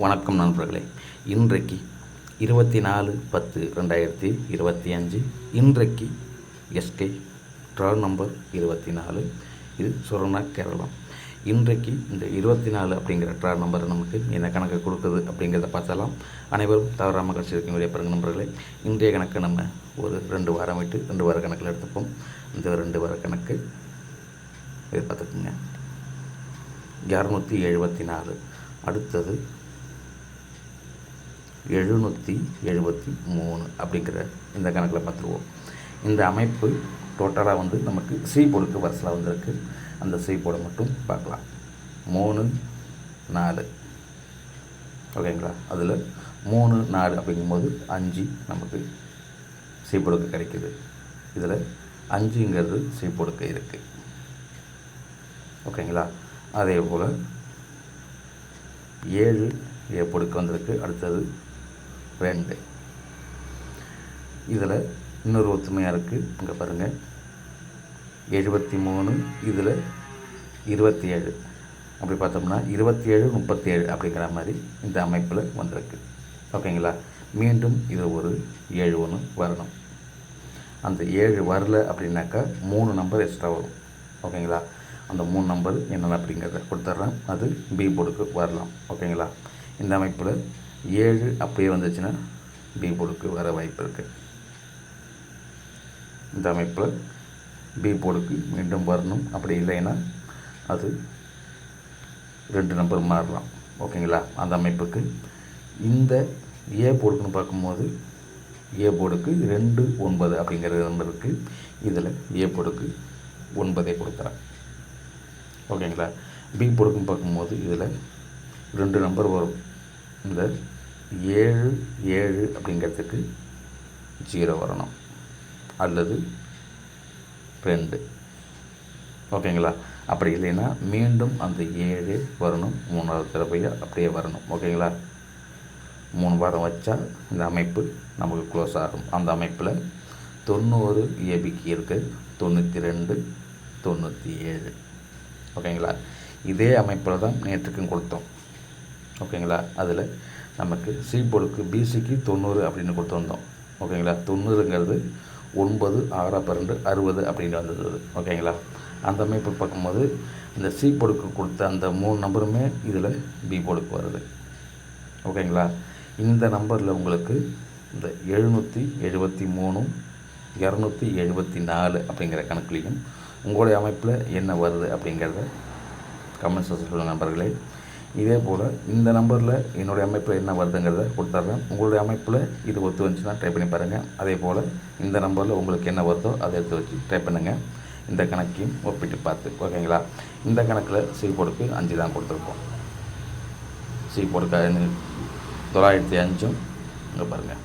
வணக்கம் நண்பர்களே. இன்றைக்கு 24/10/2025 இன்றைக்கு எஸ்கே ட்ரா நம்பர் 24. இது சொர்ணா கேரளம். இன்றைக்கு இந்த 24 அப்படிங்கிற ட்ரா நம்பர் நமக்கு என்ன கணக்கு கொடுக்குது அப்படிங்கிறத பார்த்தலாம். அனைவரும் தவறாமல் கடைசி வீடியோ பாருங்கள் நண்பர்களே. இன்றைய கணக்கு நம்ம ஒரு 2 வாரம் விட்டு 2 வார கணக்கில் எடுத்துப்போம். இந்த 2 வார கணக்கு இது பார்த்துக்குங்க. 274. அடுத்தது 773 அப்படிங்கிற இந்த கணக்கில் பார்த்துருவோம். இந்த அமைப்பு டோட்டலாக நமக்கு சி போர்டுக்கு வரிசலாக வந்திருக்கு. அந்த சி போர்டை மட்டும் பார்க்கலாம். 3 4 ஓகேங்களா. அதில் 3 4 அப்படிங்கும்போது 5 நமக்கு சி போர்டுக்கு கிடைக்குது. இதில் 5ங்கிறது சி போர்டுக்கு இருக்குது. ஓகேங்களா. அதே போல் 7 ஏ போர்டுக்கு வந்திருக்கு. அடுத்தது 2. இதில் இன்னொரு ஒத்துமையாக இருக்குது. இங்கே பாருங்கள், 73 இதில் 27 அப்படி பார்த்தோம்னா 27 37 அப்படிங்கிற மாதிரி இந்த அமைப்பில் வந்திருக்கு. ஓகேங்களா. மீண்டும் இது ஒரு 7 ஒன்று வரணும். அந்த 7 வரல அப்படின்னாக்கா 3 நம்பர் எக்ஸ்ட்ரா வரும். ஓகேங்களா. அந்த 3 நம்பர் என்னென்ன அப்படிங்கிறத கொடுத்துட்றேன். அது பி போர்டுக்கு வரலாம். ஓகேங்களா. இந்த அமைப்பில் 7 அப்படியே வந்துச்சுன்னா பி போர்டுக்கு வர வாய்ப்பு இருக்குது. இந்த அமைப்பில் பி போர்டுக்கு மீண்டும் வரணும். அப்படி இல்லைன்னா அது 2 நம்பர் மாறலாம். ஓகேங்களா. அந்த அமைப்புக்கு இந்த ஏ போர்டுக்குன்னு பார்க்கும்போது ஏ போர்டுக்கு 2 9 அப்படிங்கிற நம்பர் இருக்குது. இதில் ஏ போர்டுக்கு 9 கொடுக்குறேன். ஓகேங்களா. பி போர்டுக்குன்னு பார்க்கும்போது இதில் 2 நம்பர் வரும். இந்த 7 7 அப்படிங்கிறதுக்கு 0 வரணும் அல்லது 2. ஓகேங்களா. அப்படி இல்லைன்னா மீண்டும் அந்த 7 வரணும். 3வது தடவையாக அப்படியே வரணும். ஓகேங்களா. 3 வாரம் வச்சா இந்த அமைப்பு நமக்கு க்ளோஸ் ஆகும். அந்த அமைப்பில் 90 ஏபிக்கு இருக்குது. 92 97. ஓகேங்களா. இதே அமைப்பில் தான் நேற்றுக்கும் கொடுத்தோம். ஓகேங்களா. அதில் நமக்கு சி போர்டுக்கு பிசிக்கு 90 அப்படின்னு கொடுத்து வந்தோம். ஓகேங்களா. 90ங்கிறது 9 6 12 60 அப்படின்னு வந்தது. ஓகேங்களா. அந்த அமைப்பு பார்க்கும்போது இந்த சி போர்டுக்கு கொடுத்த அந்த 3 நம்பருமே இதில் பி போர்டுக்கு வருது. ஓகேங்களா. இந்த நம்பரில் உங்களுக்கு இந்த 773 274 அப்படிங்கிற கணக்குலையும் உங்களுடைய அமைப்பில் என்ன வருது அப்படிங்கிறத கமெண்ட்ஸ் சொல்லுங்கள் நண்பர்களே. இதே போல் இந்த நம்பரில் என்னுடைய அமைப்பில் என்ன வருதுங்கிறத கொடுத்துட்றேன். உங்களுடைய அமைப்பில் இது ஒத்து வந்துச்சுன்னா ட்ரை பண்ணி பாருங்கள். அதே போல் இந்த நம்பரில் உங்களுக்கு என்ன வருதோ அதை எடுத்து வச்சு ட்ரை பண்ணுங்கள். இந்த கணக்கையும் ஒப்பிட்டு பார்த்து. ஓகேங்களா. இந்த கணக்கில் சி போர்டுக்கு 5 தான் கொடுத்துருக்கோம். சி போர்டுக்கு 905 இங்கே பாருங்கள்,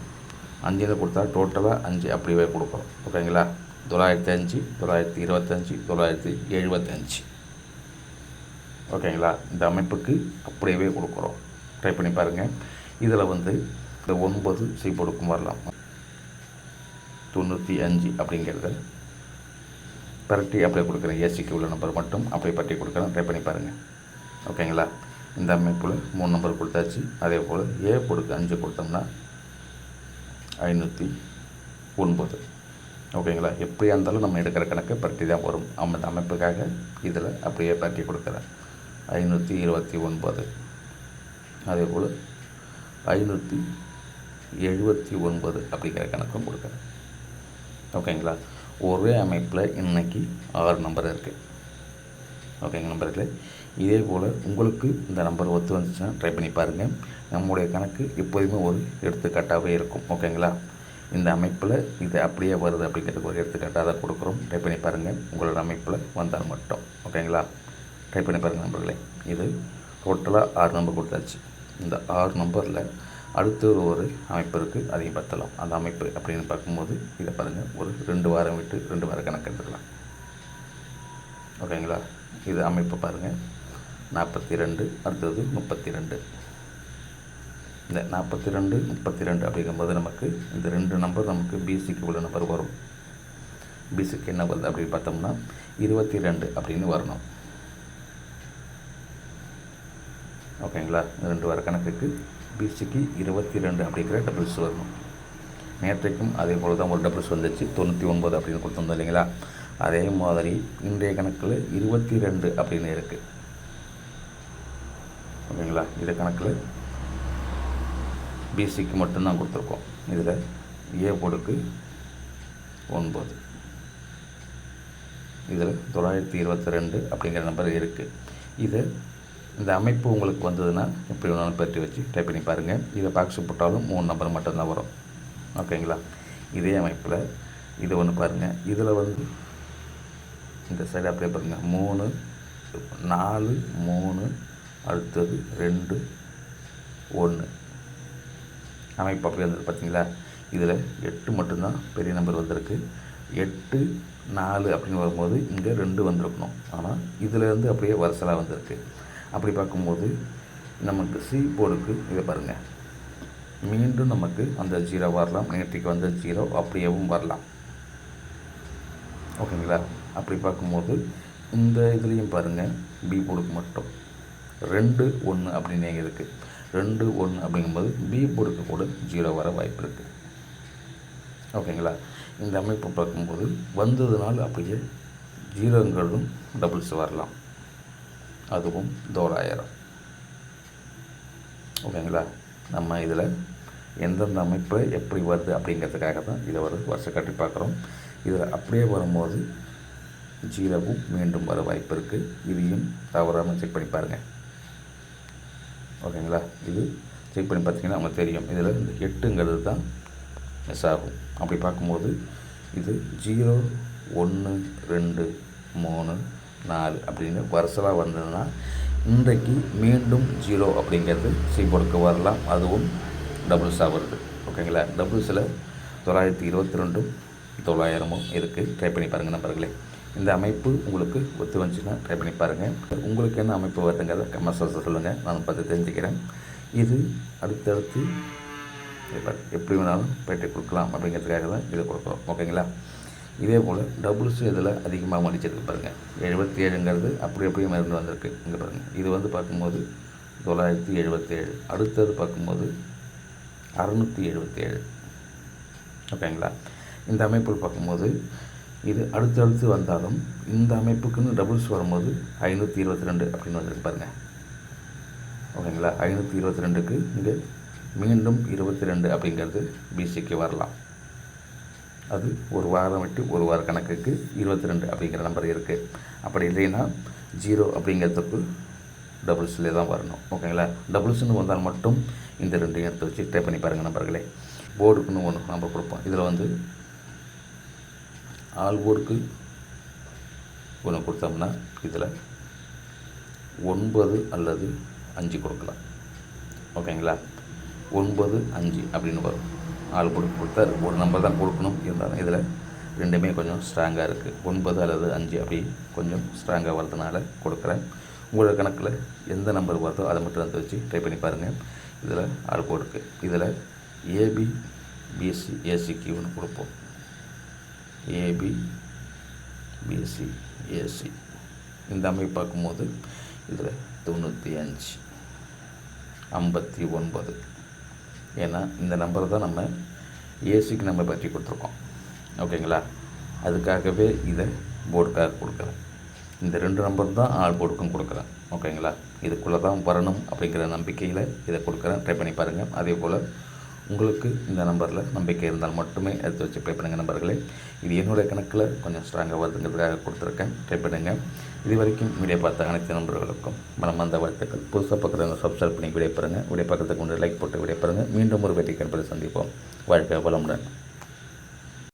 5 கொடுத்தா டோட்டலாக 5 அப்படியே கொடுக்குறோம். ஓகேங்களா. 905 925 975. ஓகேங்களா. இந்த அமைப்புக்கு அப்படியே கொடுக்குறோம். ட்ரை பண்ணி பாருங்கள். இதில் இந்த 9 சி போர்டுக்கும் வரலாம். 95 அப்படிங்கிறத பரட்டி அப்படியே கொடுக்குறேன். ஏசிக்கு உள்ள நம்பர் மட்டும் அப்படியே பரட்டி கொடுக்குறேன். ட்ரை பண்ணி பாருங்கள். ஓகேங்களா. இந்த அமைப்பில் 3 நம்பர் கொடுத்தாச்சு. அதே போல் ஏ போர்டுக்கு 5 கொடுத்தோம்னா 509. ஓகேங்களா. எப்படியா இருந்தாலும் நம்ம எடுக்கிற கணக்கு பரட்டி தான் வரும். அந்த அமைப்புக்காக இதில் அப்படியே பரட்டி கொடுக்குறேன். 529. அதே போல் 579 அப்படிங்கிற கணக்கும் கொடுக்குறேன். ஓகேங்களா. ஒரே அமைப்பில் இன்றைக்கி 6 நம்பர் இருக்குது. ஓகேங்க நம்பர்களே. இதே போல் உங்களுக்கு இந்த நம்பர் ஒத்து வந்துச்சுன்னா ட்ரை பண்ணி பாருங்கள். நம்முடைய கணக்கு எப்போதுமே ஒரு எடுத்துக்காட்டாகவே இருக்கும். ஓகேங்களா. இந்த அமைப்பில் இது அப்படியே வருது அப்படிங்கிறதுக்கு ஒரு எடுத்துக்காட்டாக தான் கொடுக்குறோம். ட்ரை பண்ணி பாருங்கள். உங்களோட அமைப்பில் வந்தால் மட்டும். ஓகேங்களா. ட்ரை பண்ணி பாருங்கள் நம்பர்களே. இது டோட்டலாக 6 நம்பர் கொடுத்தாச்சு. இந்த 6 நம்பரில் அடுத்த ஒரு அமைப்பு இருக்குது. அதையும் பார்த்தலாம். அந்த அமைப்பு அப்படின்னு பார்க்கும்போது இதை பாருங்கள், ஒரு 2 வாரம் விட்டு 2 வார கணக்கு எடுத்துக்கலாம். ஓகேங்களா. இது அமைப்பு பாருங்கள், 42 அடுத்தது 32. இந்த 42 32 அப்படிங்கும்போது நமக்கு இந்த 2 நம்பர் நமக்கு பிசிக்கு உள்ள நம்பர் வரும். பிசிக்கு என்ன வருது அப்படின்னு பார்த்தோம்னா 22 அப்படின்னு வரணும். ஓகேங்களா. 2 வர கணக்குக்கு பிசிக்கு 22 அப்படிங்கிற டபுள்ஸ் வரணும். நேற்றைக்கும் அதே போல் தான் ஒரு டபுள்ஸ் வந்துச்சு 99 அப்படின்னு கொடுத்துருந்தோம் இல்லைங்களா. அதே மாதிரி இன்றைய கணக்கில் 22 அப்படின்னு இருக்குது. ஓகேங்களா. இந்த கணக்கில் பிசிக்கு மட்டும்தான் கொடுத்துருக்கோம். இதில் ஏ போர்டுக்கு 9, இதில் 922 அப்படிங்கிற நம்பர் இருக்குது. இந்த அமைப்பு உங்களுக்கு வந்ததுன்னா எப்படி வேணாலும் பற்றி வச்சு டைப் பண்ணி பாருங்கள். இதை பாக்ஸ் போட்டாலும் 3 நம்பர் மட்டும்தான் வரும். ஓகேங்களா. இதே அமைப்பில் இது ஒன்று பாருங்கள். இதில் வந்து இந்த சைடு அப்படியே பாருங்கள் 3 4 3 அடுத்தது 2 1 அமைப்பு அப்படியே வந்துருக்கு பார்த்தீங்களா. இதில் 8 மட்டும்தான் பெரிய நம்பர் வந்திருக்கு. 8 4 அப்படின்னு வரும்போது இங்கே 2 வந்திருக்கணும். ஆனால் இதிலேருந்து அப்படியே வரிசலாக வந்திருக்கு. அப்படி பார்க்கும்போது நமக்கு சி போர்டுக்கு இதை பாருங்கள், மீண்டும் நமக்கு அந்த 0 வரலாம். நேற்றுக்கு வந்த 0 அப்படியேவும் வரலாம். ஓகேங்களா. அப்படி பார்க்கும்போது இந்த இதுலேயும் பாருங்கள், பி போர்டுக்கு மட்டும் 2 1 அப்படின்னு இருக்குது. 2 1 அப்படிங்கும்போது பி போர்டுக்கு கூட 0 வர வாய்ப்பு இருக்குது. ஓகேங்களா. இந்த அமைப்பு பார்க்கும்போது வந்ததுனால அப்படியே 0ங்கிறதும் டபுள்ஸ் வரலாம், அதுவும் 1000. ஓகேங்களா. நம்ம இதில் எந்தெந்த அமைப்பு எப்படி வருது அப்படிங்கிறதுக்காக தான் இதை ஒரு வருஷம் கட்டி பார்க்குறோம். இதில் அப்படியே வரும்போது 0வும் மீண்டும் வர வாய்ப்பு இருக்குது. இதையும் தவறாமல் செக் பண்ணி பாருங்கள். ஓகேங்களா. இது செக் பண்ணி பார்த்தீங்கன்னா உங்களுக்கு தெரியும். இதில் இந்த 8ங்கிறது தான் மிஸ் ஆகும். அப்படி பார்க்கும்போது இது 0 1 2 3 4 அப்படின்னு வரிசலாக வந்ததுன்னா இன்றைக்கு மீண்டும் 0 அப்படிங்கிறது சி போர்டுக்கு வரலாம், அதுவும் டபுள்ஸாக வருது. ஓகேங்களா. டபுள்ஸில் 922 900 இருக்குது. ட்ரை பண்ணி பாருங்கள் நண்பர்களே. இந்த அமைப்பு உங்களுக்கு ஒத்து வந்துச்சுன்னா ட்ரை பண்ணி பாருங்கள். உங்களுக்கு என்ன அமைப்பு வருதுங்கிறத கமெண்ட்ஸில் சொல்லுங்கள், நான் பார்த்து தெரிஞ்சுக்கிறேன். இது அடுத்தடுத்து எப்படி வேணாலும் பேட்டை கொடுக்கலாம் அப்படிங்கிறதுக்காக தான் இதை கொடுக்குறோம். ஓகேங்களா. இதே போல் டபுள்ஸ் இதில் அதிகமாக மடிச்சிருக்கு பாருங்கள். 77ங்கிறது அப்படி அப்படியே மருந்து வந்திருக்கு. இங்கே பாருங்கள், இது வந்து பார்க்கும்போது 977, அடுத்தது பார்க்கும்போது 677. ஓகேங்களா. இந்த அமைப்பில் பார்க்கும்போது இது அடுத்தடுத்து வந்தாலும் இந்த அமைப்புக்குன்னு டபுள்ஸ் வரும்போது 522 அப்படின்னு வந்துருக்கு பாருங்கள். ஓகேங்களா. 522க்கு இங்கே மீண்டும் 22 அப்படிங்கிறது பிசிக்கு வரலாம். அது ஒரு வாரம் விட்டு ஒரு வார கணக்குக்கு 22 அப்படிங்கிற நம்பர் இருக்குது. அப்படி இல்லைன்னா 0 அப்படிங்கிறதுக்கு டபுள்ஸ்லேயே தான் வரணும். ஓகேங்களா. டபுள்ஸ்னு வந்தால் மட்டும் இந்த 2 எடுத்து வச்சு ட்ரை பண்ணி பாருங்கள் நம்பர்களே. போர்டுக்குன்னு ஒன்று நம்ம கொடுப்போம். இதில் வந்து ஆல் போர்டுக்கு ஒன்று கொடுத்தோம்னா இதில் 9 அல்லது 5 கொடுக்கலாம். ஓகேங்களா. 9 5 அப்படின்னு வரும். ஆல் போர்டுக்கு கொடுத்தா ஒரு நம்பர் தான் கொடுக்கணும். இருந்தாலும் இதில் ரெண்டுமே கொஞ்சம் ஸ்ட்ராங்காக இருக்குது. 9 அல்லது 5 அப்படி கொஞ்சம் ஸ்ட்ராங்காக வரதுனால கொடுக்குறேன். உங்களோட கணக்கில் எந்த நம்பர் வருதோ அதை மட்டும் வந்து வச்சு ட்ரை பண்ணி பாருங்கள். இதில் ஆல் போர்டுக்கு இதில் ஏபி பிஎஸ்சி ஏசிக்கு ஒன்று கொடுப்போம். ஏபி பிஎஸ்சி ஏசி இந்த அமைப்பு பார்க்கும்போது இதில் 95 59. ஏன்னா இந்த நம்பரை தான் நம்ம ஏசிக்கு நம்ம பற்றி கொடுத்துருக்கோம். ஓகேங்களா. அதுக்காகவே இதை போர்டுக்காக கொடுக்குறேன். இந்த 2 நம்பர் தான் ஆல் போர்டுக்கும் கொடுக்குறேன். ஓகேங்களா. இதுக்குள்ளே தான் வரணும் அப்படிங்கிற நம்பிக்கையில் இதை கொடுக்குறேன். ட்ரை பண்ணி பாருங்கள். அதே போல் உங்களுக்கு இந்த நம்பரில் நம்பிக்கை இருந்தால் மட்டுமே எடுத்து வச்சு ட்ரை பண்ணுங்கள் நண்பர்களே. இது என்னுடைய கணக்கில் கொஞ்சம் ஸ்ட்ராங்காக வருதுங்கிறதுக்காக கொடுத்துருக்கேன். ட்ரை பண்ணுங்கள். இது வரைக்கும் வீடியோ பார்த்த அனைத்து நண்பர்களுக்கும் மனமார்ந்த வாழ்த்துக்கள். புதுசாக பார்க்குறவங்க சப்ஸ்கிரைப் பண்ணி வீடியோ பாருங்கள். வீடியோ பார்க்கறதுக்கு முன்னாடி லைக் போட்டு வீடியோ பாருங்கள். மீண்டும் ஒரு வெற்றி கண்பதை சந்திப்போம். வாழ்க்கை வளமுடன்.